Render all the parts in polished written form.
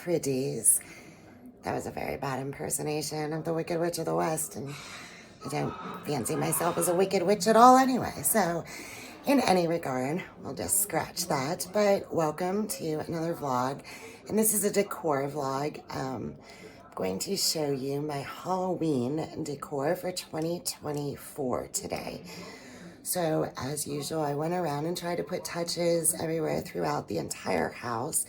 pretties. That was a very bad impersonation of the Wicked Witch of the West, and I don't fancy myself as a Wicked Witch at all anyway, so in any regard, we'll just scratch that. But welcome to another vlog, and this is a decor vlog. I'm going to show you my Halloween decor for 2024 today. So as usual, I went around and tried to put touches everywhere throughout the entire house.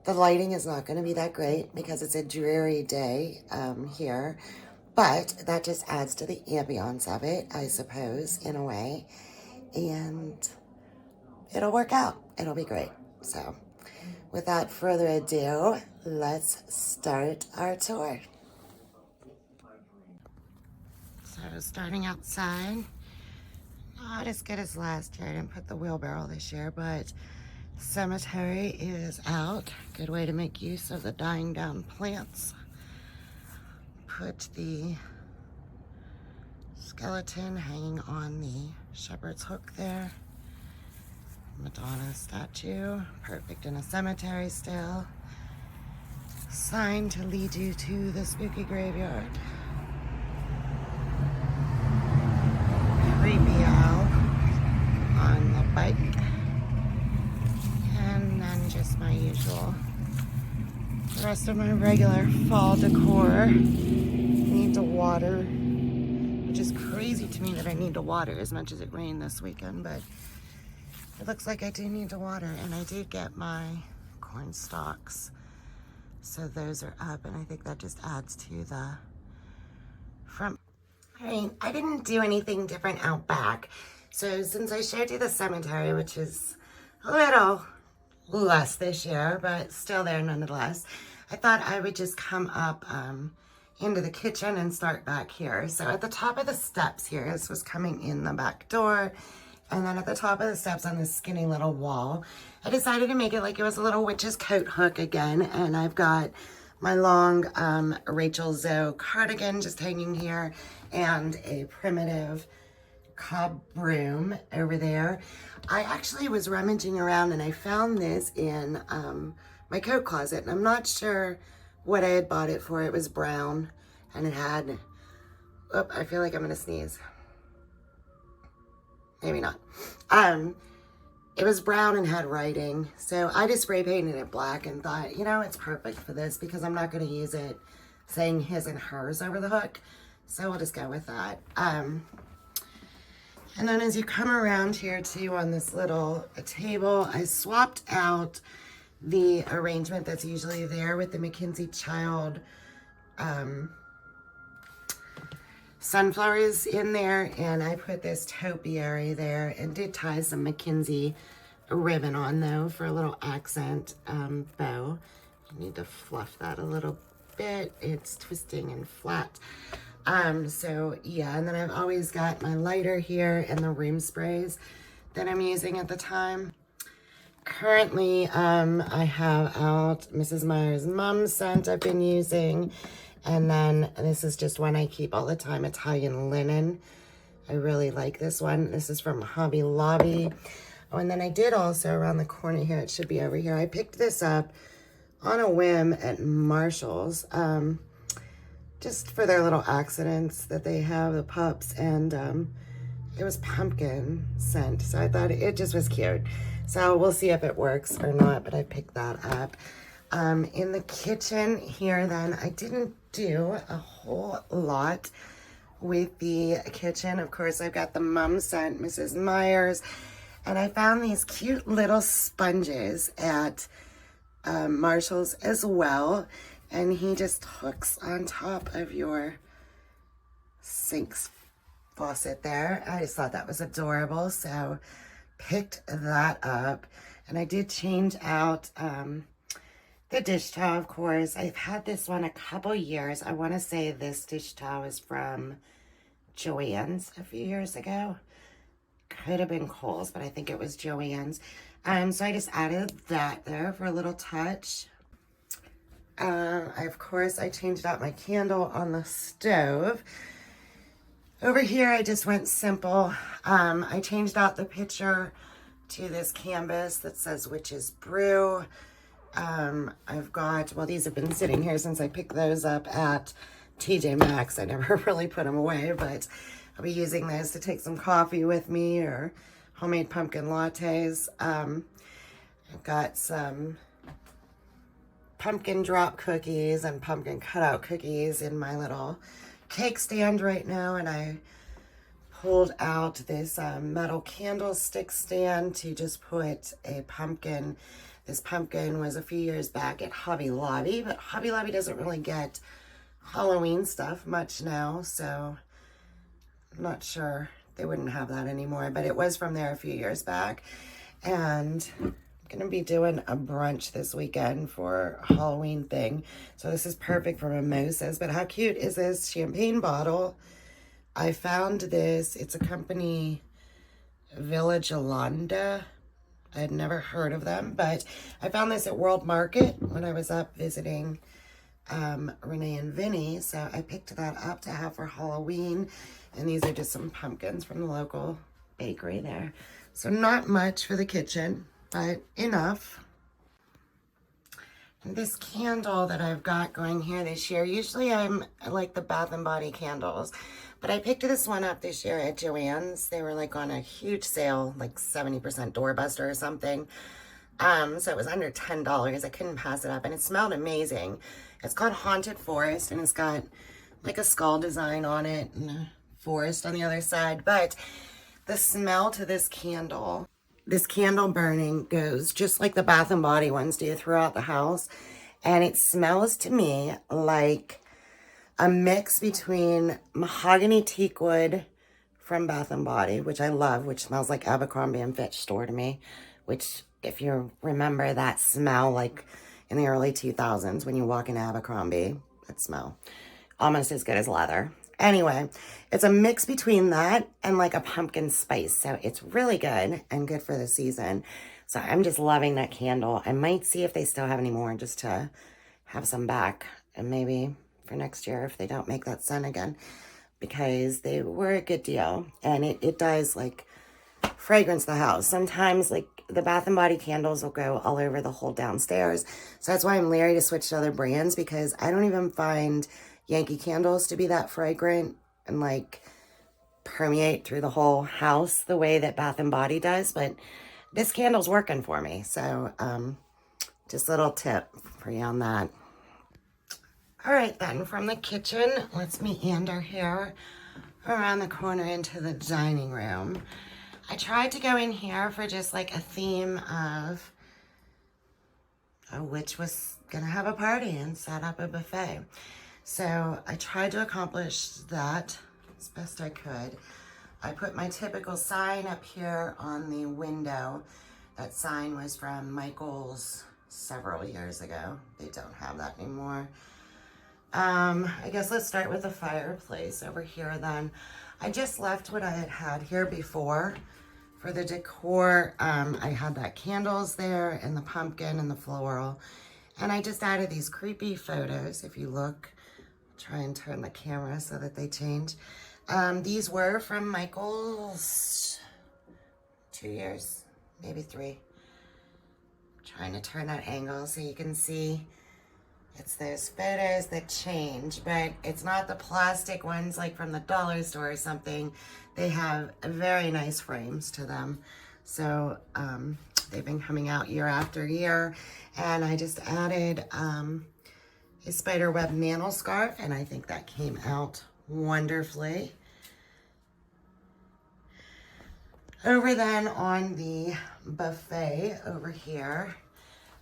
The lighting is not going to be that great because it's a dreary day here, but that just adds to the ambiance of it, I suppose, in a way. And it'll work out. It'll be great. So without further ado, let's start our tour. So starting outside, not as good as last year. I didn't put the wheelbarrow this year, but cemetery is out. Good way to make use of the dying down plants. Put the skeleton hanging on the shepherd's hook there. Madonna statue, perfect in a cemetery still. Sign to lead you to the spooky graveyard. Creepy owl on the bike. And then just my usual. The rest of my regular fall decor. Need to water, which is crazy to me that I need to water as much as it rained this weekend, but it looks like I do need to water. And I did get my corn stalks, so those are up, and I think that just adds to the front. I mean, I didn't do anything different out back. So since I showed you the cemetery, which is a little less this year, but still there nonetheless, I thought I would just come up into the kitchen and start back here. So at the top of the steps here, this was coming in the back door, and then at the top of the steps on this skinny little wall, I decided to make it like it was a little witch's coat hook again, and I've got my long Rachel Zoe cardigan just hanging here, and a primitive cob broom over there. I actually was rummaging around and I found this in my coat closet, and I'm not sure what I had bought it for. It was brown, and it had, oh, I feel like I'm gonna sneeze. Maybe not. It was brown and had writing, so I just spray painted it black and thought, you know, it's perfect for this because I'm not gonna use it saying his and hers over the hook, so we'll just go with that. And then as you come around here too on this little table, I swapped out the arrangement that's usually there with the Mackenzie Child sunflowers in there, and I put this topiary there and did tie some Mackenzie ribbon on though for a little accent bow. I need to fluff that a little bit. It's twisting and flat. So yeah, and then I've always got my lighter here and the room sprays that I'm using at the time. Currently, I have out Mrs. Meyer's mom scent I've been using, and then this is just one I keep all the time, Italian linen. I really like this one. This is from Hobby Lobby. Oh, and then I did also around the corner here, it should be over here, I picked this up on a whim at Marshall's, just for their little accidents that they have, the pups, and it was pumpkin scent, so I thought it just was cute. So we'll see if it works or not, but I picked that up. In the kitchen here then, I didn't do a whole lot with the kitchen. Of course, I've got the mum scent, Mrs. Meyer's, and I found these cute little sponges at Marshall's as well. And he just hooks on top of your sink faucet there. I just thought that was adorable, so picked that up. And I did change out the dish towel, of course. I've had this one a couple years. I want to say this dish towel is from Joann's a few years ago. Could have been Kohl's, but I think it was Joann's. So I just added that there for a little touch. Of course, I changed out my candle on the stove. Over here, I just went simple. I changed out the picture to this canvas that says Witch's Brew. I've got, well, these have been sitting here since I picked those up at TJ Maxx. I never really put them away, but I'll be using those to take some coffee with me or homemade pumpkin lattes. I've got some pumpkin drop cookies and pumpkin cutout cookies in my little cake stand right now, and I pulled out this metal candlestick stand to just put a pumpkin. This pumpkin was a few years back at Hobby Lobby, but Hobby Lobby doesn't really get Halloween stuff much now, so I'm not sure they wouldn't have that anymore, but it was from there a few years back. And I'm gonna be doing a brunch this weekend for a Halloween thing, so this is perfect for mimosas. But how cute is this champagne bottle? I found this, it's a company, Village Alanda. I had never heard of them, but I found this at World Market when I was up visiting Renee and Vinny, so I picked that up to have for Halloween. And these are just some pumpkins from the local bakery there. So not much for the kitchen, but enough. And this candle that I've got going here this year, usually I like the Bath & Body candles, but I picked this one up this year at Joann's. They were like on a huge sale, like 70% doorbuster or something. So it was under $10. I couldn't pass it up, and it smelled amazing. It's called Haunted Forest, and it's got like a skull design on it and a forest on the other side. But the smell to this candle burning goes just like the Bath & Body ones do throughout the house. And it smells to me like a mix between mahogany teak wood from Bath & Body, which I love, which smells like Abercrombie & Fitch store to me, which, if you remember that smell, like in the early 2000s when you walk in Abercrombie, that smell, almost as good as leather. Anyway, it's a mix between that and like a pumpkin spice. So it's really good and good for the season. So I'm just loving that candle. I might see if they still have any more just to have some back, and maybe for next year if they don't make that scent again, because they were a good deal. And it does like fragrance the house. Sometimes like the Bath & Body candles will go all over the whole downstairs. So that's why I'm leery to switch to other brands, because I don't even find Yankee candles to be that fragrant and like permeate through the whole house the way that Bath & Body does. But this candle's working for me. So just a little tip for you on that. All right then, from the kitchen, let's meander here around the corner into the dining room. I tried to go in here for just like a theme of a witch was gonna have a party and set up a buffet. So I tried to accomplish that as best I could. I put my typical sign up here on the window. That sign was from Michael's several years ago. They don't have that anymore. I guess let's start with the fireplace over here then. I just left what I had here before for the decor. I had that candles there and the pumpkin and the floral. And I just added these creepy photos. If you look, try and turn the camera so that they change. These were from Michael's 2 years, maybe 3. I'm trying to turn that angle so you can see. It's those photos that change, but it's not the plastic ones like from the dollar store or something. They have very nice frames to them. So they've been coming out year after year. And I just added a spiderweb mantle scarf, and I think that came out wonderfully. Over then on the buffet over here,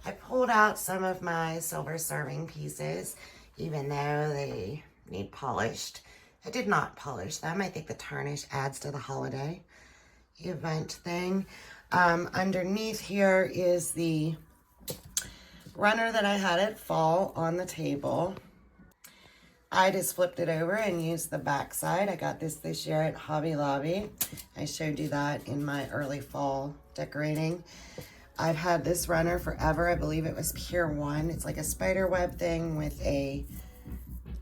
I pulled out some of my silver serving pieces, even though they need polished. I did not polish them. I think the tarnish adds to the holiday event thing. Underneath here is the runner that I had at fall on the table. I just flipped it over and used the back side. I got this year at Hobby Lobby. I showed you that in my early fall decorating. I've had this runner forever. I believe it was Pure One. It's like a spider web thing with a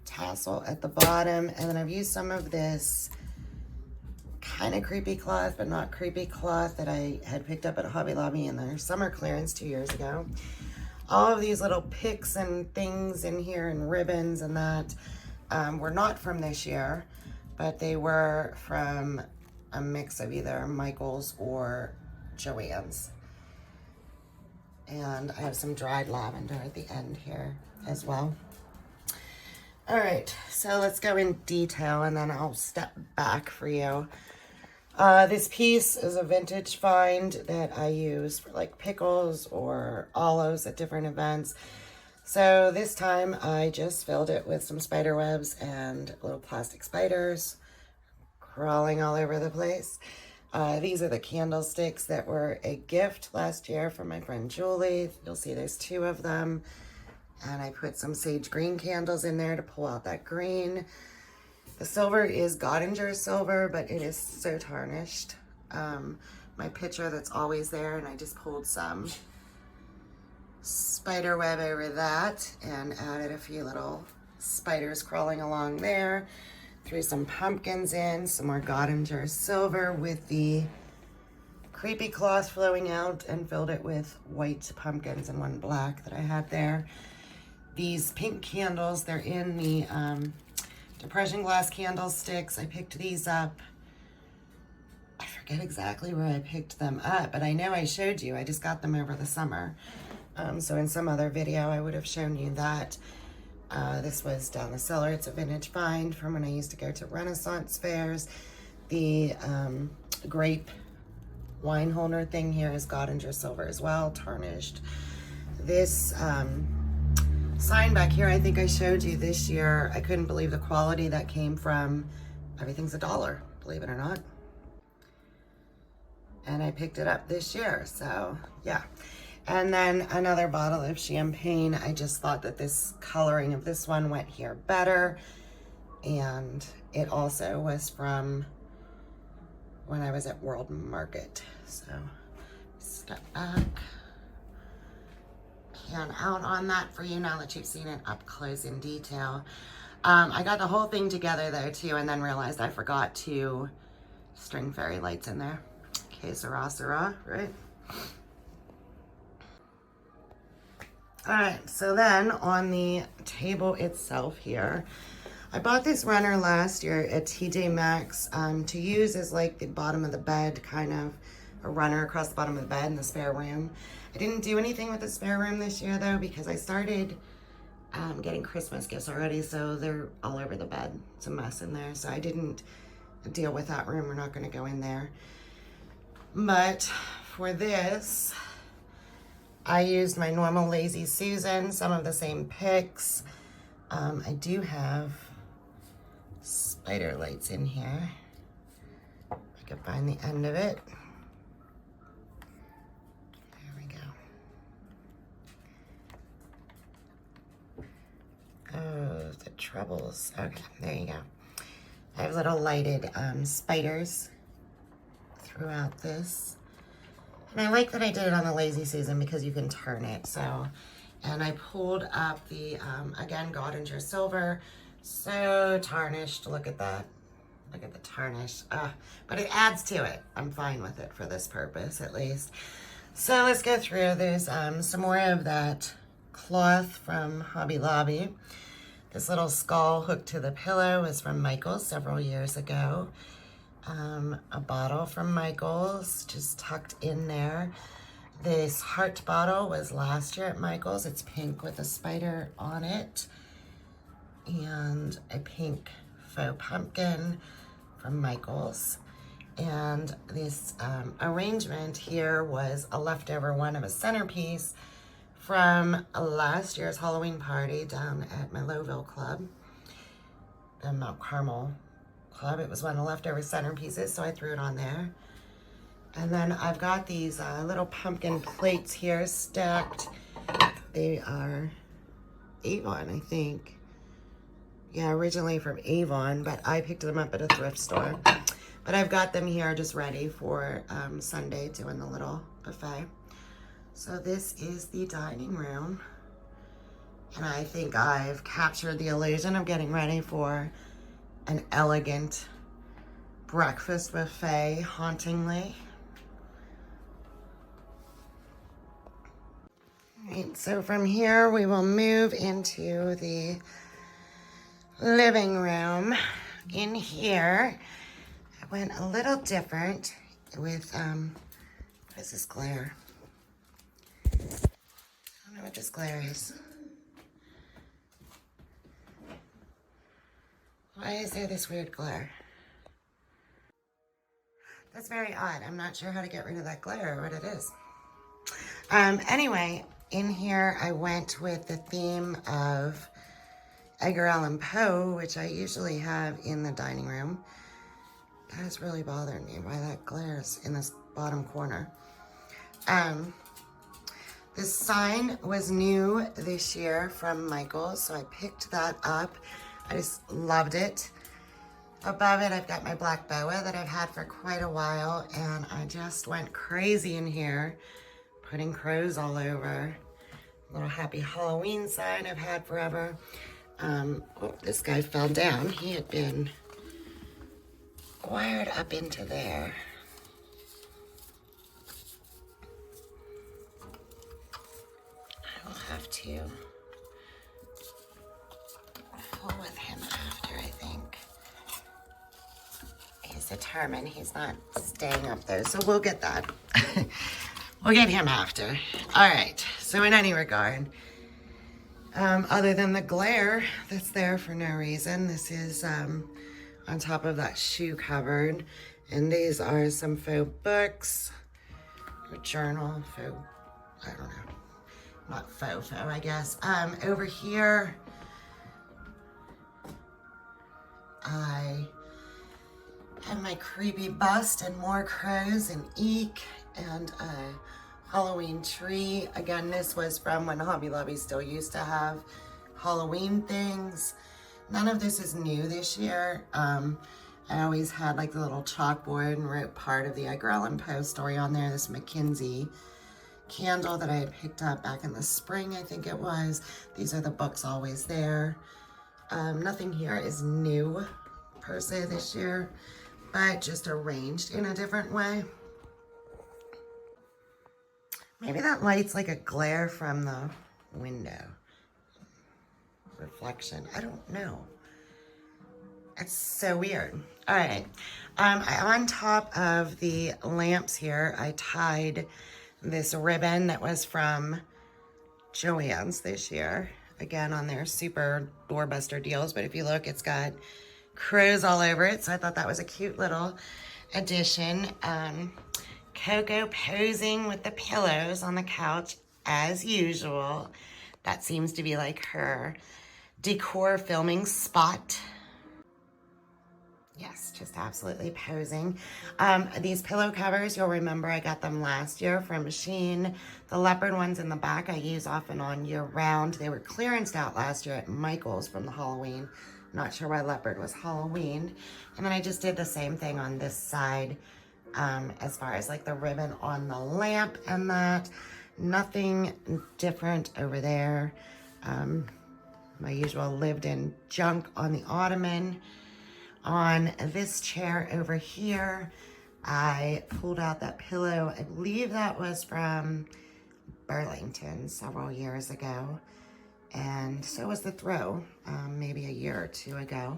tassel at the bottom. And then I've used some of this kind of creepy cloth, but not creepy cloth, that I had picked up at Hobby Lobby in their summer clearance 2 years ago. all of these little picks and things in here and ribbons and that were not from this year, but they were from a mix of either Michael's or Joann's. And I have some dried lavender at the end here as well. All right, so let's go in detail and then I'll step back for you. This piece is a vintage find that I use for like pickles or olives at different events. So this time I just filled it with some spider webs and little plastic spiders crawling all over the place. These are the candlesticks that were a gift last year from my friend Julie. You'll see there's 2 of them. And I put some sage green candles in there to pull out that green. The silver is Godinger silver, but it is so tarnished. My picture that's always there, and I just pulled some spider web over that and added a few little spiders crawling along there. Threw some pumpkins in, some more Godinger silver with the creepy cloth flowing out, and filled it with white pumpkins and one black that I had there. These pink candles, they're in the depression glass candlesticks. I picked these up. I forget exactly where I picked them up, but I know I showed you. I just got them over the summer. So in some other video, I would have shown you that. This was down the cellar. It's a vintage find from when I used to go to Renaissance fairs. The grape wine holder thing here is Godinger silver as well, tarnished. This sign back here, I think I showed you this year. I couldn't believe the quality that came from. Everything's $1, believe it or not. And I picked it up this year, so yeah. And then another bottle of champagne. I just thought that this coloring of this one went here better. And it also was from when I was at World Market. So step back. Pan out on that for you now that you've seen it up close in detail. I got the whole thing together though too, and then realized I forgot to string fairy lights in there. Que sera, right? All right, so then on the table itself here, I bought this runner last year at TJ Maxx to use as like the bottom of the bed, kind of a runner across the bottom of the bed in the spare room. I didn't do anything with the spare room this year though, because I started getting Christmas gifts already, so they're all over the bed. It's a mess in there, so I didn't deal with that room. We're not gonna go in there. But for this, I used my normal Lazy Susan, some of the same picks. I do have spider lights in here. I can find the end of it. There we go. Oh, the troubles. Okay, there you go. I have little lighted spiders throughout this. And I like that I did it on the Lazy Susan because you can turn it, so. And I pulled up the, again, Godinger silver. So tarnished, look at that. Look at the tarnish. But it adds to it. I'm fine with it for this purpose, at least. So let's go through. There's some more of that cloth from Hobby Lobby. This little skull hooked to the pillow is from Michael's several years ago. A bottle from Michael's, just tucked in there. This heart bottle was last year at Michael's. It's pink with a spider on it. And a pink faux pumpkin from Michael's. And this arrangement here was a leftover one of a centerpiece from last year's Halloween party down at my Lowville club, the Mount Carmel club. It was one of the leftover centerpieces, so I threw it on there. And then I've got these little pumpkin plates here stacked. They are Avon, I think. Yeah, originally from Avon, but I picked them up at a thrift store. But I've got them here just ready for Sunday, doing the little buffet. So this is the dining room. And I think I've captured the illusion of getting ready for an elegant breakfast buffet, hauntingly. Right, so from here we will move into the living room. In here, I went a little different with, what is this glare? I don't know what this glare is. Why is there this weird glare? That's very odd. I'm not sure how to get rid of that glare or what it is. Anyway, in here I went with the theme of Edgar Allan Poe, which I usually have in the dining room. That is really bothering me why that glares in this bottom corner. This sign was new this year from Michaels, so I picked that up. I just loved it. Above it, I've got my black boa that I've had for quite a while, and I just went crazy in here, putting crows all over. Little happy Halloween sign I've had forever. Oh, this guy fell down. He had been wired up into there. I will have to pull with him after, I think. He's determined he's not staying up there, so we'll get that. We'll get him after. All right, so in any regard, other than the glare that's there for no reason, this is on top of that shoe cupboard, and these are some faux books, a journal, faux, I don't know, not faux, I guess. Over here, I have my creepy bust and more crows and eek and a Halloween tree. Again, this was from when Hobby Lobby still used to have Halloween things. None of this is new this year. I always had like the little chalkboard and wrote part of the Edgar Allan Poe story on there. This Mackenzie candle that I had picked up back in the spring, I think it was. These are the books always there. Nothing here is new per se this year, but just arranged in a different way. Maybe that light's like a glare from the window. Reflection, I don't know. It's so weird. All right, on top of the lamps here, I tied this ribbon that was from Joann's this year. Again, on their super doorbuster deals, but if you look, it's got crows all over it, so I thought that was a cute little addition. Coco posing with the pillows on the couch as usual. That seems to be like her decor filming spot. Yes, just absolutely posing. These pillow covers, you'll remember I got them last year from Shein. The leopard ones in the back I use off and on year round. They were clearanced out last year at Michael's from the Halloween. Not sure why leopard was Halloween. And then I just did the same thing on this side as far as like the ribbon on the lamp and that. Nothing different over there. My usual lived-in junk on the ottoman. On this chair over here, I pulled out that pillow. I believe that was from Burlington several years ago. And so was the throw, maybe a year or two ago.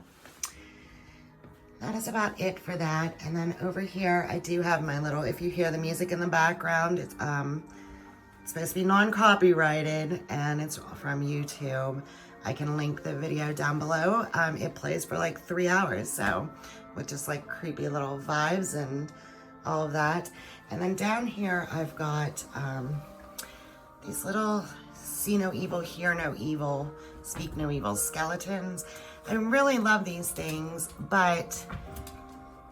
That is about it for that. And then over here, I do have my little, if you hear the music in the background, it's supposed to be non-copyrighted and it's from YouTube. I can link the video down below. It plays for like 3 hours, so with just like creepy little vibes and all of that. And then down here, I've got these little see no evil, hear no evil, speak no evil skeletons. I really love these things, but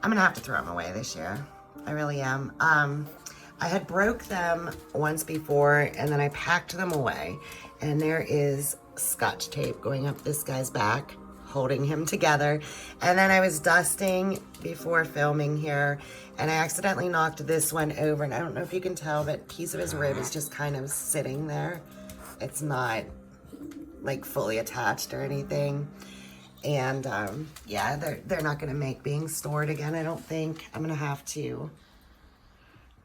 I'm gonna have to throw them away this year. I really am. I had broke them once before and then I packed them away, and there is Scotch tape going up this guy's back, holding him together. And then I was dusting before filming here and I accidentally knocked this one over, and I don't know if you can tell, but a piece of his rib is just kind of sitting there. It's not like fully attached or anything. And yeah, they're not gonna make being stored again, I don't think. I'm gonna have to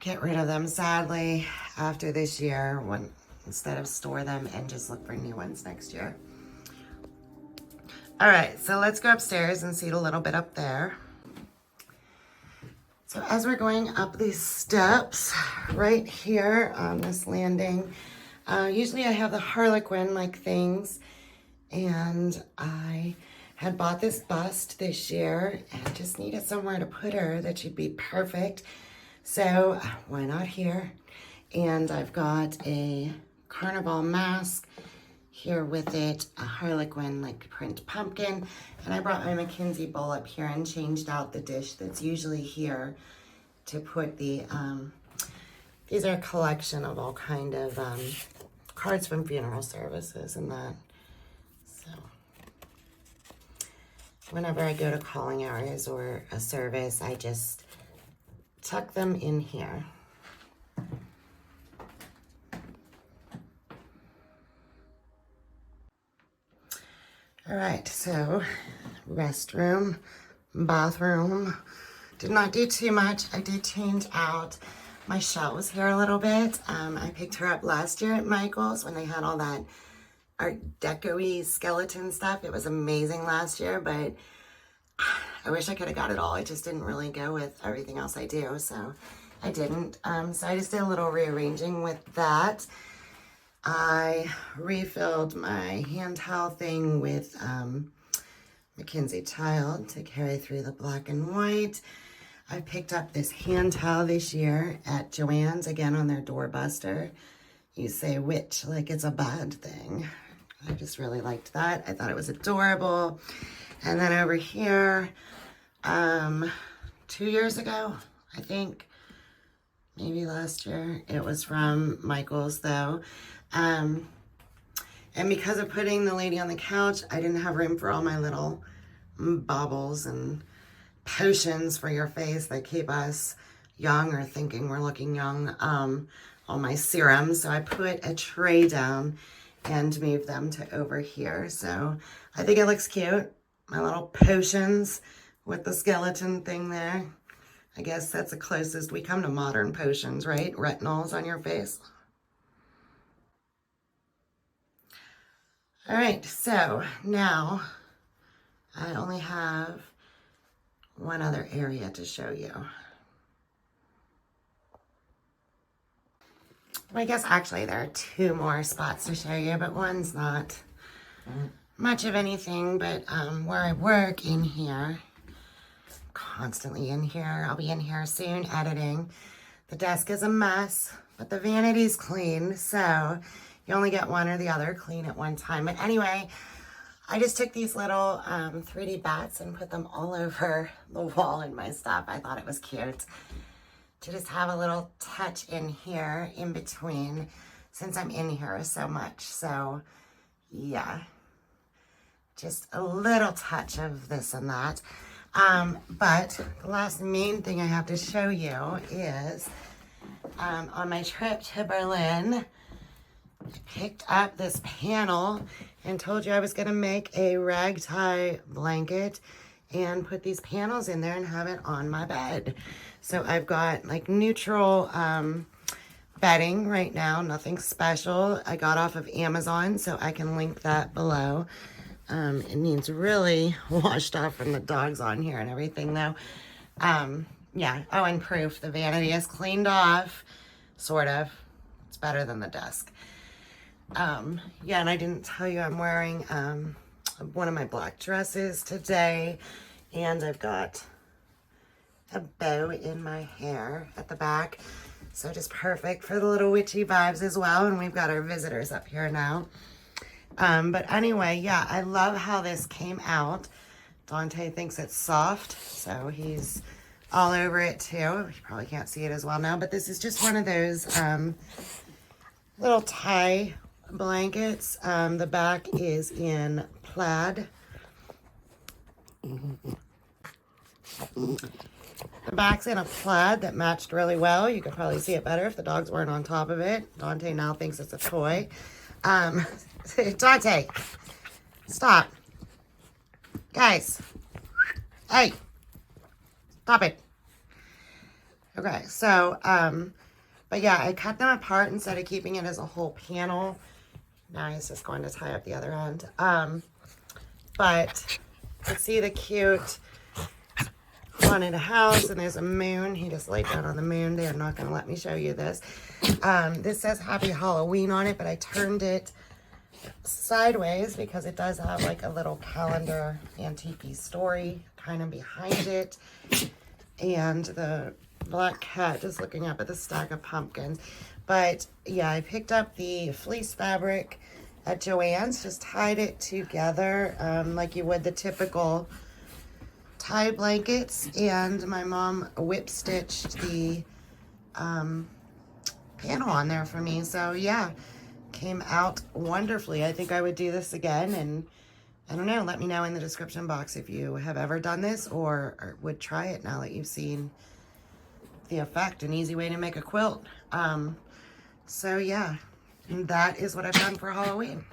get rid of them, sadly, after this year when instead of store them and just look for new ones next year. All right, so let's go upstairs and see a little bit up there. So as we're going up these steps, right here on this landing, usually I have the Harlequin-like things, and I had bought this bust this year and just needed somewhere to put her that should be perfect. So why not here? And I've got a carnival mask here with it, a Harlequin like print pumpkin, and I brought my Mackenzie bowl up here and changed out the dish that's usually here to put the, these are a collection of all kind of cards from funeral services and that. So whenever I go to calling hours or a service, I just tuck them in here. All right, so restroom, bathroom. Did not do too much. I did change out my shelves here a little bit. I picked her up last year at Michael's when they had all that Art Deco-y skeleton stuff. It was amazing last year, but I wish I could have got it all. It just didn't really go with everything else I do, so I didn't. So I just did a little rearranging with that. I refilled my hand towel thing with Mackenzie Child to carry through the black and white. I picked up this hand towel this year at Joann's, again on their doorbuster. You say witch like it's a bad thing. I just really liked that. I thought it was adorable. And then over here, 2 years ago, I think, maybe last year, it was from Michael's though. And because of putting the lady on the couch, I didn't have room for all my little baubles and potions for your face that keep us young or thinking we're looking young, all my serums. So I put a tray down and moved them to over here. So I think it looks cute. My little potions with the skeleton thing there. I guess that's the closest we come to modern potions, right? Retinols on your face. All right, so now I only have one other area to show you. Well, I guess actually there are two more spots to show you, but one's not much of anything, but where I work in here, constantly in here. I'll be in here soon editing. The desk is a mess, but the vanity's clean, so you only get one or the other clean at one time. But anyway, I just took these little 3D bats and put them all over the wall in my stuff. I thought it was cute to just have a little touch in here in between since I'm in here so much. So yeah, just a little touch of this and that. But the last main thing I have to show you is on my trip to Berlin, I picked up this panel and told you I was going to make a rag tie blanket and put these panels in there and have it on my bed. So I've got like neutral bedding right now, nothing special. I got off of Amazon, so I can link that below. It needs really washed off from the dogs on here and everything though. Yeah, oh, and proof, the vanity is cleaned off, sort of. It's better than the desk. Yeah, and I didn't tell you I'm wearing one of my black dresses today, and I've got a bow in my hair at the back, so just perfect for the little witchy vibes as well. And we've got our visitors up here now. But anyway, yeah, I love how this came out. Dante thinks it's soft, so he's all over it too. You probably can't see it as well now, but this is just one of those little tie blankets. The back is in plaid. The back's in a plaid that matched really well. You could probably see it better if the dogs weren't on top of it. Dante now thinks it's a toy. Dante, stop. Guys, hey, stop it. Okay, so But yeah, I cut them apart instead of keeping it as a whole panel. Now he's just going to tie up the other end. But you see the cute haunted house, and there's a moon. He just laid down on the moon. They are not going to let me show you this. This says Happy Halloween on it, but I turned it sideways because it does have like a little calendar antique story kind of behind it. And the black cat just looking up at the stack of pumpkins. But yeah, I picked up the fleece fabric at Joann's, just tied it together like you would the typical tie blankets, and my mom whip stitched the panel on there for me. So yeah, came out wonderfully. I think I would do this again, and I don't know, let me know in the description box if you have ever done this or would try it now that you've seen the effect. An easy way to make a quilt. So yeah, that is what I've done for Halloween.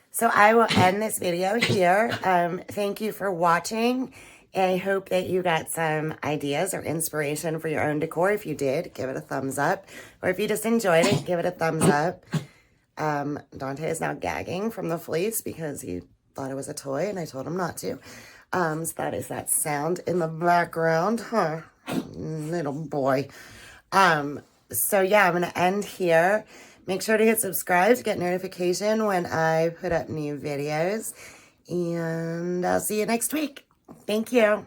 So I will end this video here. Thank you for watching. And I hope that you got some ideas or inspiration for your own decor. If you did, give it a thumbs up. Or if you just enjoyed it, give it a thumbs up. Dante is now gagging from the fleece because he thought it was a toy and I told him not to. So that is that sound in the background. Huh, little boy. So yeah, I'm going to end here. Make sure to hit subscribe to get notification when I put up new videos. And I'll see you next week. Thank you.